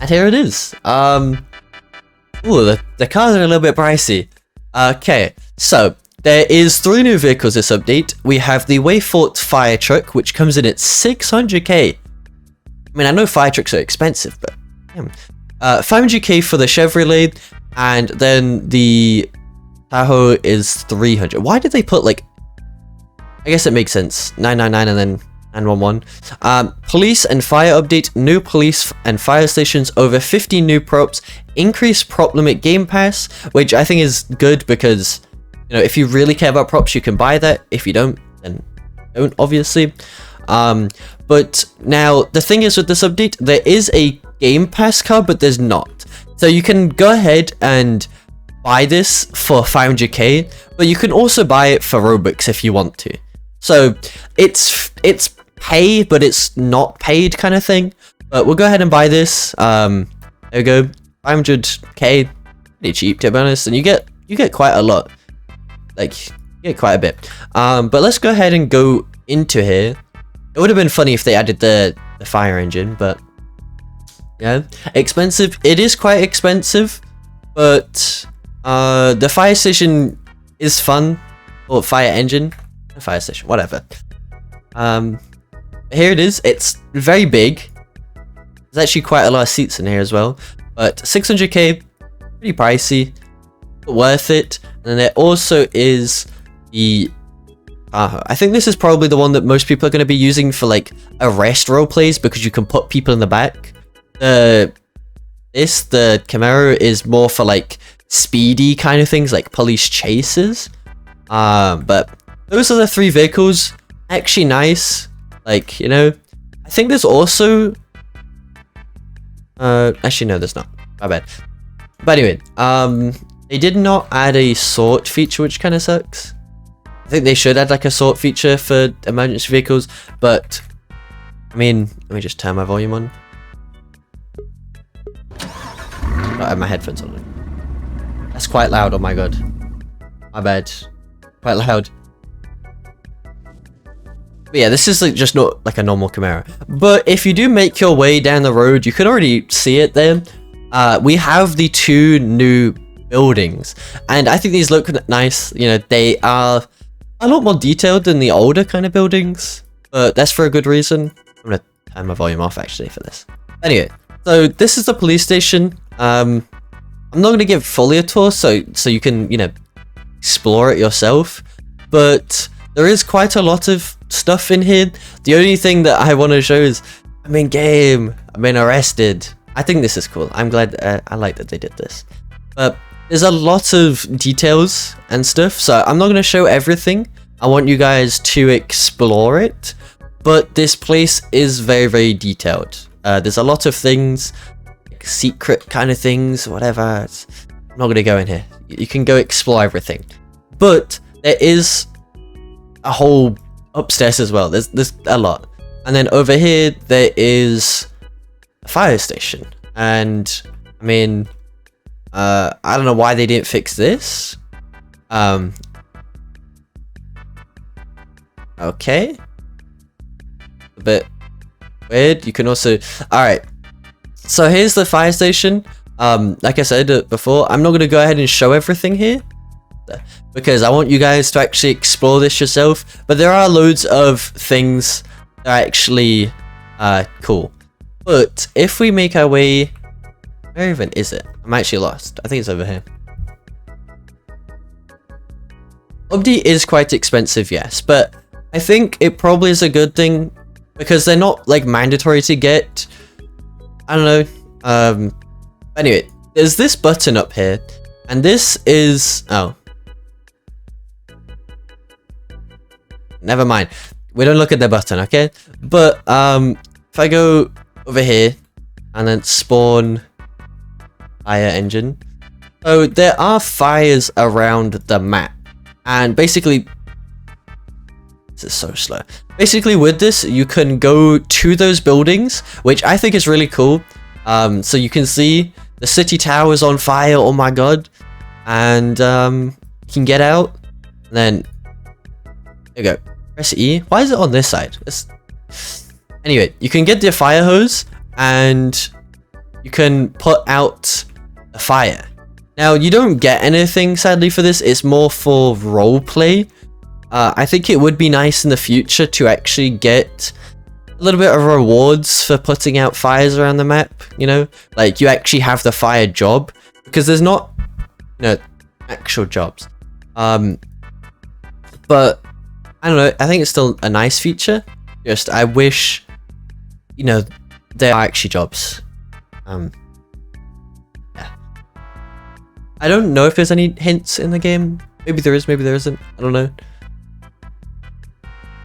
And here it is. Ooh, the cars are a little bit pricey. Okay, so there is 3 new vehicles this update. We have the Wayfort fire truck, which comes in at 600k. I mean, I know fire trucks are expensive, but damn. 500k for the Chevrolet, and then the Tahoe is 300. Why did they put like? I guess it makes sense. 999 and then 911. Police and fire update. New police and fire stations. Over 50 new props. Increased prop limit game pass, which I think is good because, you know, if you really care about props, you can buy that. If you don't, then don't, obviously. But now the thing is with this update, there is a game pass card, but there's not. So you can go ahead and buy this for 500k, but you can also buy it for Robux if you want to. So it's pay, but it's not paid kind of thing. But we'll go ahead and buy this. There we go, 500k, pretty cheap to be honest, and you get quite a lot. Like, you get quite a bit. But let's go ahead and go into here. It would have been funny if they added the fire engine, but yeah, expensive. It is quite expensive, but the fire station is fun, or fire engine, fire station, whatever. Here it is. It's very big. There's actually quite a lot of seats in here as well, but 600k, pretty pricey, but worth it. And then there also is the I think this is probably the one that most people are going to be using for like arrest role plays, because you can put people in the back. The Camaro is more for like speedy kind of things, like police chases. But those are the 3 vehicles. Actually nice. Like, you know, I think there's also actually no, there's not. My bad. But anyway, they did not add a sort feature, which kind of sucks. I think they should add like a sort feature for emergency vehicles, but I mean, let me just turn my volume on. I have my headphones on. That's quite loud, oh my god. My bad. Quite loud. But yeah, this is like just not like a normal Camaro. But if you do make your way down the road, you can already see it there. We have the 2 new buildings, and I think these look nice. You know, they are a lot more detailed than the older kind of buildings, but that's for a good reason. I'm gonna turn my volume off actually for this. Anyway, so this is the police station. I'm not gonna give fully a tour, so you can, you know, explore it yourself, but there is quite a lot of stuff in here. The only thing that I want to show is I'm in game. I'm being arrested. I think this is cool. I'm glad. I like that they did this, but there's a lot of details and stuff, so I'm not going to show everything. I want you guys to explore it, but this place is very, very detailed. There's a lot of things, like secret kind of things, whatever. I'm not going to go in here. You can go explore everything, but there is a whole upstairs as well. There's a lot, and then over here there is a fire station, and I mean, I don't know why they didn't fix this. Okay. A bit weird. You can also... Alright. So here's the fire station. Like I said before, I'm not going to go ahead and show everything here, because I want you guys to actually explore this yourself. But there are loads of things that are actually cool. But if we make our way... Where even is it? I'm actually lost. I think it's over here. Update is quite expensive, yes, but I think it probably is a good thing because they're not like mandatory to get. I don't know. Anyway, there's this button up here, and this is... Oh. Never mind. We don't look at the button, okay? But if I go over here and then spawn fire engine. So there are fires around the map, and basically, this is so slow. Basically with this, you can go to those buildings, which I think is really cool. So you can see the city tower is on fire, oh my god. And you can get out, and then there you go. Press E. Why is it on this side? Anyway, you can get the fire hose, and you can put out a fire. Now, you don't get anything, sadly, for this. It's more for roleplay. I think it would be nice in the future to actually get a little bit of rewards for putting out fires around the map, you know? Like, you actually have the fire job, because there's not, you know, actual jobs. But, I don't know, I think it's still a nice feature. Just, I wish, you know, there are actually jobs. Yeah. I don't know if there's any hints in the game. Maybe there is, maybe there isn't. I don't know.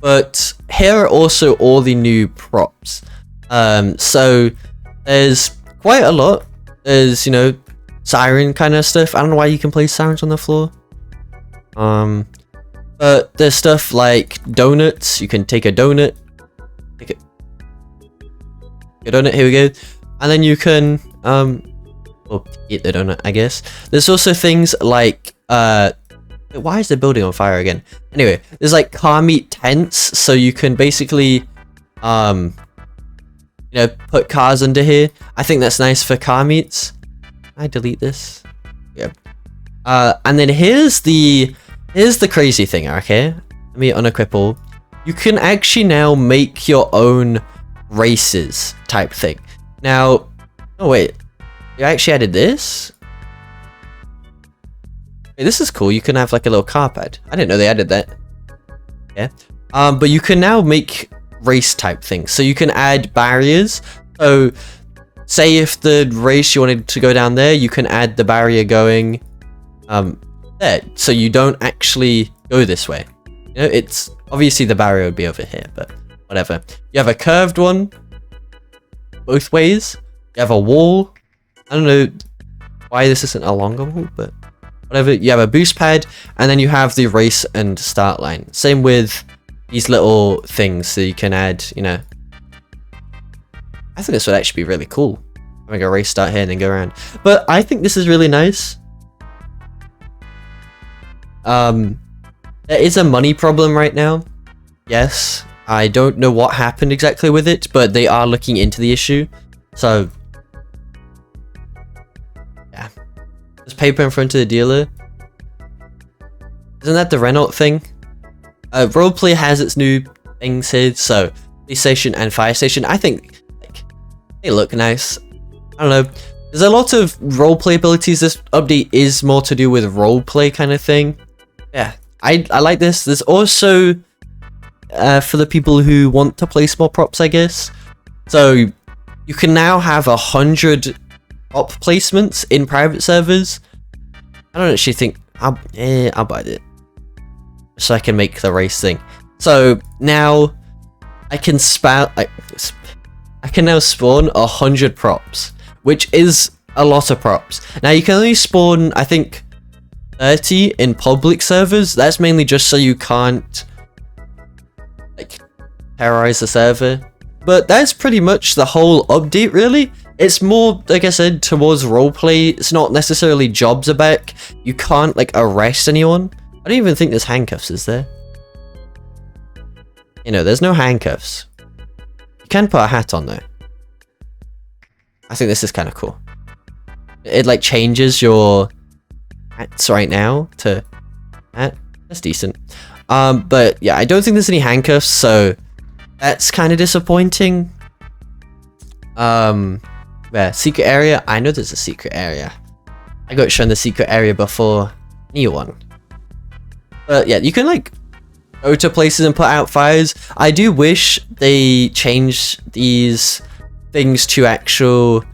But here are also all the new props. So there's quite a lot. There's, you know, siren kind of stuff. I don't know why you can place sirens on the floor. But there's stuff like donuts. You can take a donut. Take a donut, here we go. And then you can, well, eat the donut, I guess. There's also things like, why is the building on fire again? Anyway, there's like car meet tents, so you can basically, you know, put cars under here. I think that's nice for car meets. Can I delete this? Yeah. And then here's the crazy thing, okay? Let me unequip all. You can actually now make your own races type thing. Now, oh wait, you actually added this? Hey, this is cool. You can have like a little car pad. I didn't know they added that. Yeah. But you can now make race type things. So you can add barriers. So say if the race you wanted to go down there, you can add the barrier going there. So you don't actually go this way. You know, it's obviously the barrier would be over here, but whatever. You have a curved one both ways. You have a wall. I don't know why this isn't a longer wall, but whatever. You have a boost pad, and then you have the race and start line. Same with these little things, so you can add, you know. I think this would actually be really cool. Having a race start here and then go around. But I think this is really nice. There is a money problem right now. Yes. I don't know what happened exactly with it, but they are looking into the issue. So, yeah. There's paper in front of the dealer. Isn't that the Renault thing? Roleplay has its new things here, so police station and fire station. I think like, they look nice. I don't know. There's a lot of roleplay abilities. This update is more to do with roleplay kind of thing. Yeah, I like this. There's also for the people who want to place more props, I guess. So you can now have 100 prop placements in private servers. I don't actually think I'll buy it so I can make the race thing. So now I can I can now spawn 100 props, which is a lot of props. Now you can only spawn, I think, 30 in public servers. That's mainly just so you can't like terrorize the server. But that's pretty much the whole update, really. It's more, like I said, towards roleplay. It's not necessarily jobs are back. You can't like arrest anyone. I don't even think there's handcuffs, is there? You know, there's no handcuffs. You can put a hat on though. I think this is kind of cool. It like changes your hats right now to hat. That's decent. But yeah, I don't think there's any handcuffs, so that's kind of disappointing. Where secret area? I know there's a secret area. I got shown the secret area before anyone. But yeah, you can like go to places and put out fires. I do wish they changed these things to actual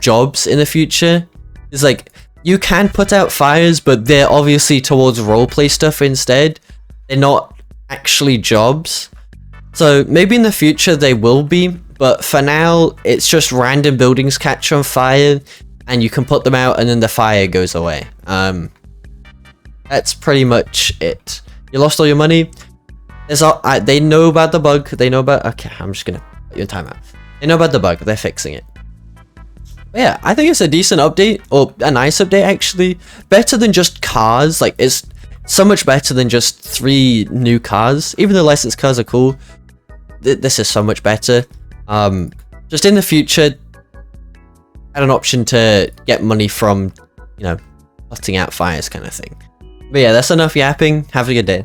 jobs in the future. It's like you can put out fires, but they're obviously towards roleplay stuff instead. They're not actually jobs. So maybe in the future they will be, but for now it's just random buildings catch on fire and you can put them out and then the fire goes away. That's pretty much it. You lost all your money. They know about the bug. They know about... Okay, I'm just gonna put you in timeout. They know about the bug. They're fixing it. But yeah, I think it's a decent update, or a nice update actually. Better than just cars. Like, it's so much better than just 3 new cars. Even though licensed cars are cool, this is so much better. Just in the future, add an option to get money from, you know, putting out fires kind of thing. But yeah, that's enough yapping. Have a good day.